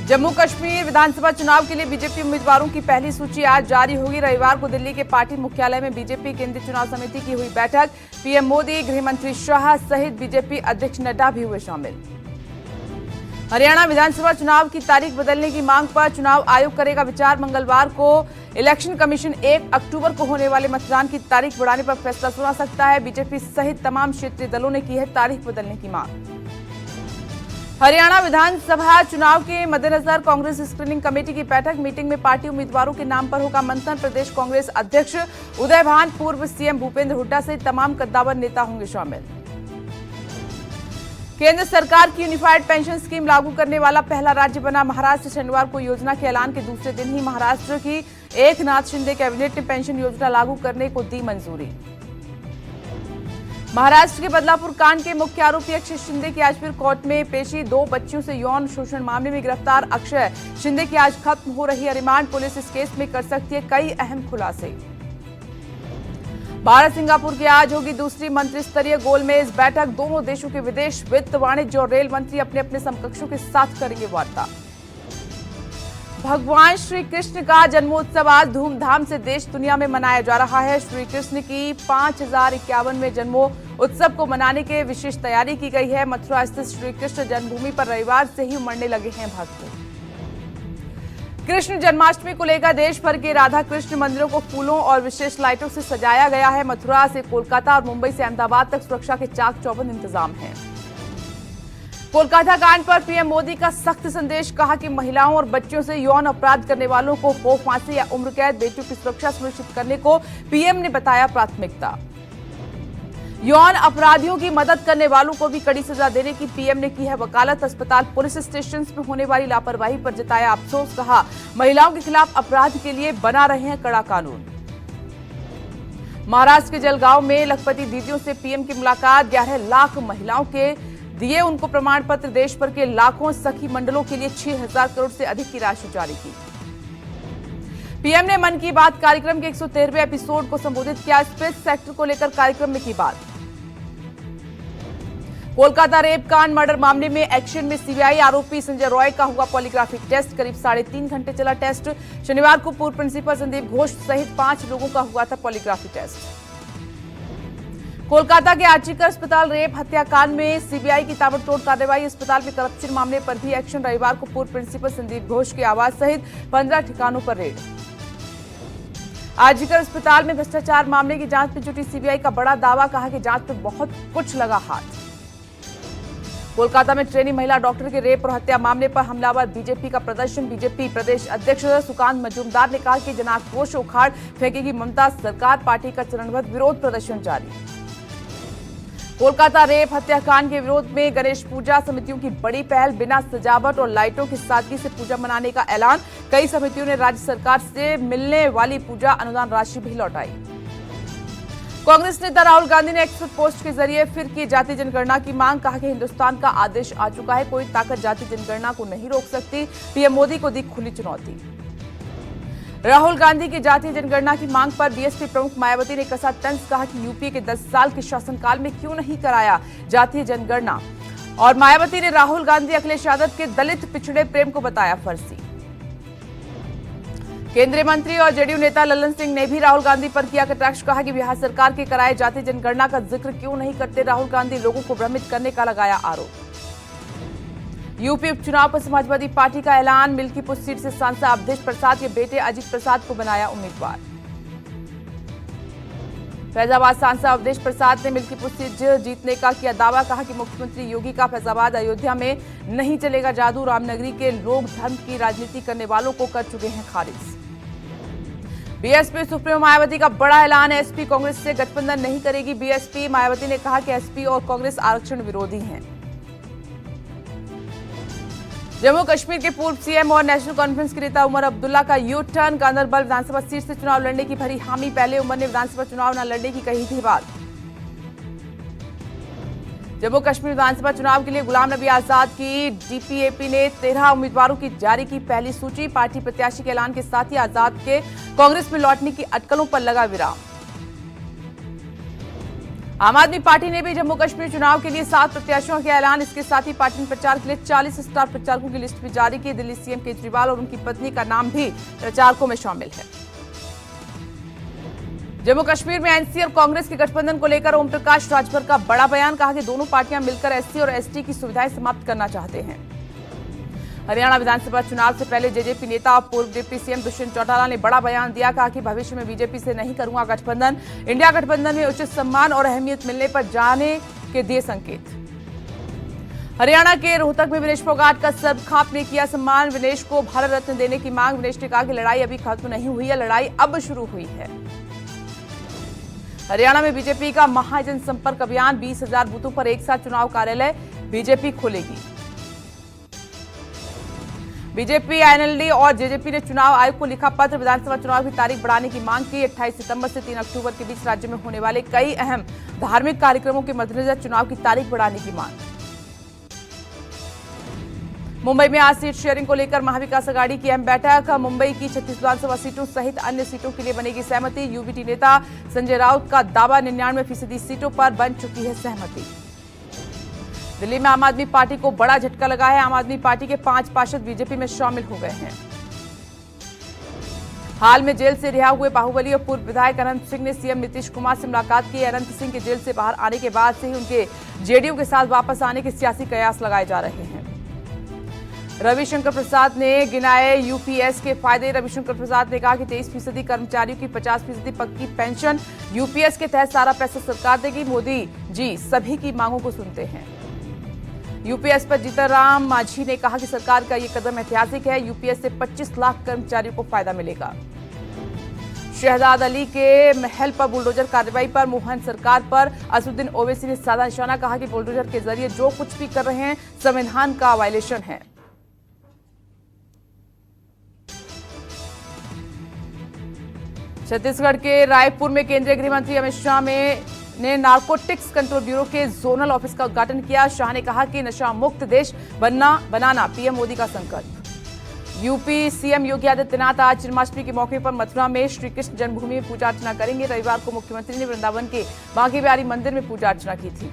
जम्मू कश्मीर विधानसभा चुनाव के लिए बीजेपी उम्मीदवारों की पहली सूची आज जारी होगी। रविवार को दिल्ली के पार्टी मुख्यालय में बीजेपी केंद्रीय चुनाव समिति की हुई बैठक। पीएम मोदी, गृह मंत्री शाह सहित बीजेपी अध्यक्ष नड्डा भी हुए शामिल। हरियाणा विधानसभा चुनाव की तारीख बदलने की मांग पर चुनाव आयोग करेगा विचार। मंगलवार को इलेक्शन कमीशन 1 अक्टूबर को होने वाले मतदान की तारीख बढ़ाने पर फैसला सुना सकता है। बीजेपी सहित तमाम क्षेत्रीय दलों ने की है तारीख बदलने की मांग। हरियाणा विधानसभा चुनाव के मद्देनजर कांग्रेस स्क्रीनिंग कमेटी की बैठक। मीटिंग में पार्टी उम्मीदवारों के नाम पर होगा मंथन। प्रदेश कांग्रेस अध्यक्ष उदय भान, पूर्व सीएम भूपेंद्र हुड्डा सहित तमाम कद्दावर नेता होंगे शामिल। केंद्र सरकार की यूनिफाइड पेंशन स्कीम लागू करने वाला पहला राज्य बना महाराष्ट्र। शनिवार को योजना के ऐलान के दूसरे दिन ही महाराष्ट्र की एकनाथ शिंदे कैबिनेट ने पेंशन योजना लागू करने को दी मंजूरी। महाराष्ट्र के बदलापुर कांड के मुख्य आरोपी अक्षय शिंदे की आज फिर कोर्ट में पेशी। 2 बच्चियों से यौन शोषण मामले में गिरफ्तार अक्षय शिंदे की आज खत्म हो रही है रिमांड। पुलिस इस केस में कर सकती है कई अहम खुलासे। भारत सिंगापुर की आज होगी दूसरी मंत्री स्तरीय गोलमेज बैठक। दोनों देशों के विदेश, वित्त, वाणिज्य और रेल मंत्री अपने अपने समकक्षों के साथ करेंगे वार्ता। भगवान श्री कृष्ण का जन्मोत्सव आज धूमधाम से देश दुनिया में मनाया जा रहा है। श्री कृष्ण की 5051वें जन्मोत्सव को मनाने के विशेष तैयारी की गई है। मथुरा स्थित श्री कृष्ण जन्मभूमि पर रविवार से ही उमड़ने लगे हैं भक्त। कृष्ण जन्माष्टमी को लेकर देश भर के राधा कृष्ण मंदिरों को फूलों और विशेष लाइटों से सजाया गया है। मथुरा से कोलकाता और मुंबई से अहमदाबाद तक सुरक्षा के चाक चौबंद इंतजाम हैं। कोलकाता कांड पर पीएम मोदी का सख्त संदेश। कहा कि महिलाओं और बच्चों से यौन अपराध करने वालों को फांसी या उम्र कैद, बेटियों की सुरक्षा सुनिश्चित करने को पीएम ने बताया प्राथमिकता। यौन अपराधियों की मदद करने वालों को भी कड़ी सजा देने की पीएम ने की है वकालत। अस्पताल, पुलिस स्टेशन में होने वाली लापरवाही पर जताया अफसोस। कहा महिलाओं के खिलाफ अपराध के लिए बना रहे हैं कड़ा कानून। महाराष्ट्र के जलगांव में लखपति दीदियों से पीएम की मुलाकात। 11 लाख महिलाओं के दिए उनको प्रमाण पत्र। देश भर के लाखों सखी मंडलों के लिए 6000 करोड़ से अधिक की राशि जारी की। पीएम ने मन की बात कार्यक्रम के 113वें एपिसोड को संबोधित किया। स्पेस सेक्टर को लेकर कार्यक्रम में की बात। कोलकाता रेप कांड मर्डर मामले में एक्शन में सीबीआई। आरोपी संजय रॉय का हुआ पॉलीग्राफिक टेस्ट। करीब 3.5 घंटे चला टेस्ट। शनिवार को पूर्व प्रिंसिपल संदीप घोष सहित 5 लोगों का हुआ था पॉलीग्राफिक टेस्ट। कोलकाता के आर्जिकर अस्पताल रेप हत्याकांड में सीबीआई की ताबड़तोड़ कार्रवाई। अस्पताल में करप्शन मामले पर भी एक्शन। रविवार को पूर्व प्रिंसिपल संदीप घोष के आवास सहित 15 ठिकानों पर रेड। आर्जिकर अस्पताल में भ्रष्टाचार मामले की जांच में जुटी सीबीआई का बड़ा दावा। कहा कि जांच में बहुत कुछ लगा हाथ। कोलकाता में ट्रेनी महिला डॉक्टर के रेप और हत्या मामले पर हमलावर बीजेपी का प्रदर्शन। बीजेपी प्रदेश अध्यक्ष सुकांत मजूमदार ने कहा कि जनाक्रोश उखाड़ फेंकेगी ममता सरकार। पार्टी का चरणबद्ध विरोध प्रदर्शन जारी। कोलकाता रेप हत्याकांड के विरोध में गणेश पूजा समितियों की बड़ी पहल। बिना सजावट और लाइटों की सादगी से पूजा मनाने का ऐलान। कई समितियों ने राज्य सरकार से मिलने वाली पूजा अनुदान राशि भी लौटाई। कांग्रेस नेता राहुल गांधी ने एक्स पोस्ट के जरिए फिर की जाति जनगणना की मांग। कहा कि हिंदुस्तान का आदेश आ चुका है, कोई ताकत जाति जनगणना को नहीं रोक सकती। पीएम मोदी को दी खुली चुनौती। राहुल गांधी की जातीय जनगणना की मांग पर बीएसपी प्रमुख मायावती ने कसा तंज। कहा कि यूपीए के 10 साल के शासनकाल में क्यों नहीं कराया जातीय जनगणना। और मायावती ने राहुल गांधी, अखिलेश यादव के दलित पिछड़े प्रेम को बताया फर्जी। केंद्रीय मंत्री और जेडीयू नेता ललन सिंह ने भी राहुल गांधी पर किया कटाक्ष। कहा कि बिहार सरकार के कराए जातीय जनगणना का जिक्र क्यों नहीं करते राहुल गांधी। लोगों को भ्रमित करने का लगाया आरोप। यूपी उपचुनाव पर समाजवादी पार्टी का ऐलान। मिल्कीपुर सीट से सांसद अवधेश प्रसाद के बेटे अजित प्रसाद को बनाया उम्मीदवार। फैजाबाद सांसद अवधेश प्रसाद ने मिल्कीपुर सीट जीतने का किया दावा। कहा कि मुख्यमंत्री योगी का फैजाबाद अयोध्या में नहीं चलेगा जादू। रामनगरी के लोग धर्म की राजनीति करने वालों को कर चुके हैं खारिज। बीएसपी सुप्रीमो मायावती का बड़ा ऐलान। एसपी कांग्रेस से गठबंधन नहीं करेगी बीएसपी। मायावती ने कहा कि एसपी और कांग्रेस आरक्षण विरोधी हैं। जम्मू कश्मीर के पूर्व सीएम और नेशनल कॉन्फ्रेंस के नेता उमर अब्दुल्ला का यू टर्न। गांधरबल विधानसभा सीट से चुनाव लड़ने की भरी हामी। पहले उमर ने विधानसभा चुनाव न लड़ने की कही थी बात। जम्मू कश्मीर विधानसभा चुनाव के लिए गुलाम नबी आजाद की डीपीएपी ने 13 उम्मीदवारों की जारी की पहली सूची। पार्टी प्रत्याशी के ऐलान के साथ ही आजाद के कांग्रेस में लौटने की अटकलों पर लगा विराम। आम आदमी पार्टी ने भी जम्मू कश्मीर चुनाव के लिए 7 प्रत्याशियों के ऐलान। इसके साथ ही पार्टी ने प्रचार के लिए 40 स्टार प्रचारकों की लिस्ट भी जारी की। दिल्ली सीएम केजरीवाल और उनकी पत्नी का नाम भी प्रचारकों में शामिल है। जम्मू कश्मीर में एनसी और कांग्रेस के गठबंधन को लेकर ओम प्रकाश राजभर का बड़ा बयान। कहा कि दोनों पार्टियां मिलकर एससी और एसटी की सुविधाएं समाप्त करना चाहते हैं। हरियाणा विधानसभा चुनाव से पहले जेजेपी नेता और पूर्व डिप्टी सीएम दुष्यंत चौटाला ने बड़ा बयान दिया। कहा कि भविष्य में बीजेपी से नहीं करूंगा गठबंधन। इंडिया गठबंधन में उचित सम्मान और अहमियत मिलने पर जाने के दिए संकेत। हरियाणा के रोहतक में विनेश फोगाट का सर्वखाप ने किया सम्मान। विनेश को भारत रत्न देने की मांग। विनेश ने कहा कि लड़ाई अभी खत्म नहीं हुई है, लड़ाई अब शुरू हुई है। हरियाणा में बीजेपी का महाजनसंपर्क अभियान। 20,000 बूथों पर एक साथ चुनाव कार्यालय बीजेपी खोलेगी। बीजेपी, एनएलडी और जेजेपी ने चुनाव आयोग को लिखा पत्र। विधानसभा चुनाव की तारीख बढ़ाने की मांग की। 28 सितंबर से 3 अक्टूबर के बीच राज्य में होने वाले कई अहम धार्मिक कार्यक्रमों के मद्देनजर चुनाव की तारीख बढ़ाने की मांग। मुंबई में आज सीट शेयरिंग को लेकर महाविकास अघाड़ी की अहम बैठक। मुंबई की 36 विधानसभा सीटों सहित अन्य सीटों के लिए बनेगी सहमति। यूबीटी नेता संजय राउत का दावा 99% सीटों पर बन चुकी है सहमति। दिल्ली में आम आदमी पार्टी को बड़ा झटका लगा है। आम आदमी पार्टी के 5 पार्षद बीजेपी में शामिल हो गए हैं। हाल में जेल से रिहा हुए बाहुबली और पूर्व विधायक अनंत सिंह ने सीएम नीतीश कुमार से मुलाकात की। अनंत सिंह के जेल से बाहर आने के बाद से ही उनके जेडीयू के साथ वापस आने के सियासी कयास लगाए जा रहे हैं। रविशंकर प्रसाद ने गिनाए यूपीएस के फायदे। रविशंकर प्रसाद ने कहा कि 23% कर्मचारियों की 50% पक्की पेंशन। यूपीएस के तहत सारा पैसा सरकार देगी। मोदी जी सभी की मांगों को सुनते हैं। यूपीएस पर जीतनराम मांझी ने कहा कि सरकार का यह कदम ऐतिहासिक है। यूपीएस से 25 लाख कर्मचारियों को फायदा मिलेगा। शहजाद अली के महल पर बुलडोजर कार्रवाई पर मोहन सरकार पर असदुद्दीन ओवैसी ने साधा निशाना। कहा कि बुलडोजर के जरिए जो कुछ भी कर रहे हैं संविधान का वायलेशन है। छत्तीसगढ़ के रायपुर में केंद्रीय गृह मंत्री अमित शाह ने नारकोटिक्स कंट्रोल ब्यूरो के जोनल ऑफिस का उद्घाटन किया। शाह ने कहा कि नशा मुक्त देश बनाना पीएम मोदी का संकल्प। यूपी सीएम योगी आदित्यनाथ आज जन्माष्टमी के मौके पर मथुरा में श्री कृष्ण जन्मभूमि में पूजा अर्चना करेंगे। रविवार को मुख्यमंत्री ने वृंदावन के बांके बिहारी मंदिर में पूजा अर्चना की थी।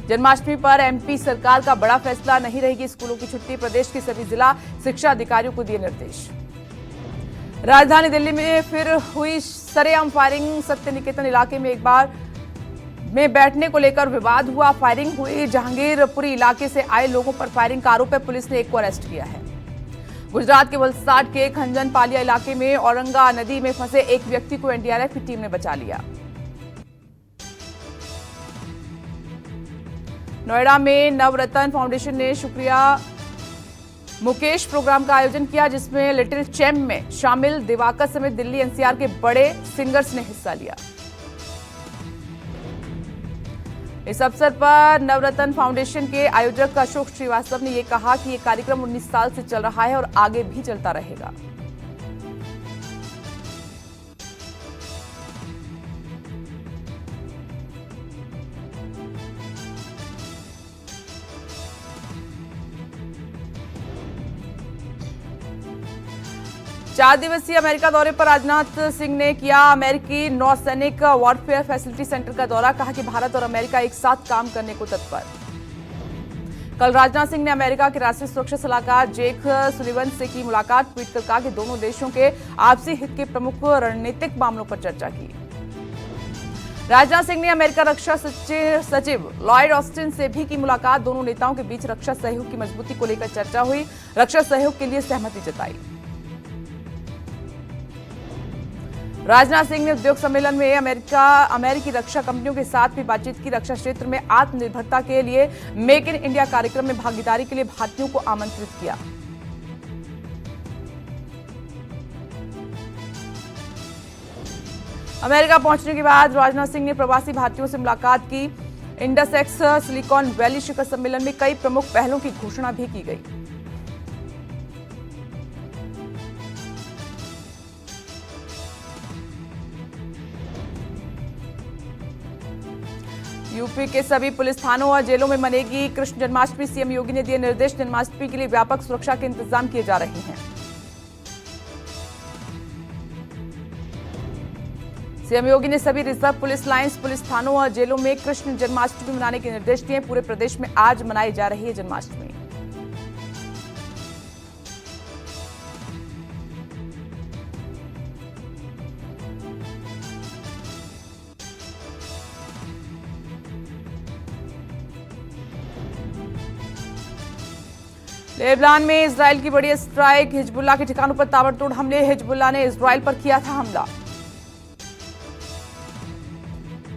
जन्माष्टमी पर एमपी सरकार का बड़ा फैसला, नहीं रहेगी स्कूलों की छुट्टी। प्रदेश के सभी जिला शिक्षा अधिकारियों को दिए निर्देश। राजधानी दिल्ली में फिर हुई सरेआम फायरिंग। सत्य निकेतन इलाके में एक बार में बैठने को लेकर विवाद हुआ। फायरिंग हुई। जहांगीरपुरी इलाके से आए लोगों पर फायरिंग का आरोप है। पुलिस ने एक को अरेस्ट किया है। गुजरात के वलसाड के खंजन पालिया इलाके में औरंगा नदी में फंसे एक व्यक्ति को एनडीआरएफ की टीम ने बचा लिया। नोएडा में नवरत्न फाउंडेशन ने शुक्रिया मुकेश प्रोग्राम का आयोजन किया, जिसमें लिटिल चैम्प में शामिल दिवाकर समेत दिल्ली एनसीआर के बड़े सिंगर्स ने हिस्सा लिया। इस अवसर पर नवरत्न फाउंडेशन के आयोजक अशोक श्रीवास्तव ने यह कहा कि यह कार्यक्रम 19 साल से चल रहा है और आगे भी चलता रहेगा। चार दिवसीय अमेरिका दौरे पर राजनाथ सिंह ने किया अमेरिकी नौसैनिक वॉरफेयर फैसिलिटी सेंटर का दौरा। कहा कि भारत और अमेरिका एक साथ काम करने को तत्पर। कल राजनाथ सिंह ने अमेरिका के राष्ट्रीय सुरक्षा सलाहकार जेक सुलिवन से की मुलाकात। ट्वीट कर कहा कि दोनों देशों के आपसी हित के प्रमुख रणनीतिक मामलों पर चर्चा की। राजनाथ सिंह ने अमेरिका रक्षा सचिव लॉयड ऑस्टिन से भी की मुलाकात। दोनों नेताओं के बीच रक्षा सहयोग की मजबूती को लेकर चर्चा हुई। रक्षा सहयोग के लिए सहमति जताई। राजनाथ सिंह ने उद्योग सम्मेलन में अमेरिकी रक्षा कंपनियों के साथ भी बातचीत की। रक्षा क्षेत्र में आत्मनिर्भरता के लिए मेक इन इंडिया कार्यक्रम में भागीदारी के लिए भारतीयों को आमंत्रित किया। अमेरिका पहुंचने के बाद राजनाथ सिंह ने प्रवासी भारतीयों से मुलाकात की। इंडसएक्स सिलिकॉन वैली शिखर सम्मेलन में कई प्रमुख पहलों की घोषणा भी की गई। यूपी के सभी पुलिस थानों और जेलों में मनेगी कृष्ण जन्माष्टमी। सीएम योगी ने दिए निर्देश। जन्माष्टमी के लिए व्यापक सुरक्षा के इंतजाम किए जा रहे हैं। सीएम योगी ने सभी रिजर्व पुलिस लाइंस, पुलिस थानों और जेलों में कृष्ण जन्माष्टमी मनाने के निर्देश दिए। पूरे प्रदेश में आज मनाई जा रही है जन्माष्टमी। लेबनान में इजराइल की बड़ी स्ट्राइक, हिजबुल्लाह के ठिकानों पर ताबड़तोड़ हमले। हिजबुल्लाह ने इजराइल पर किया था हमला।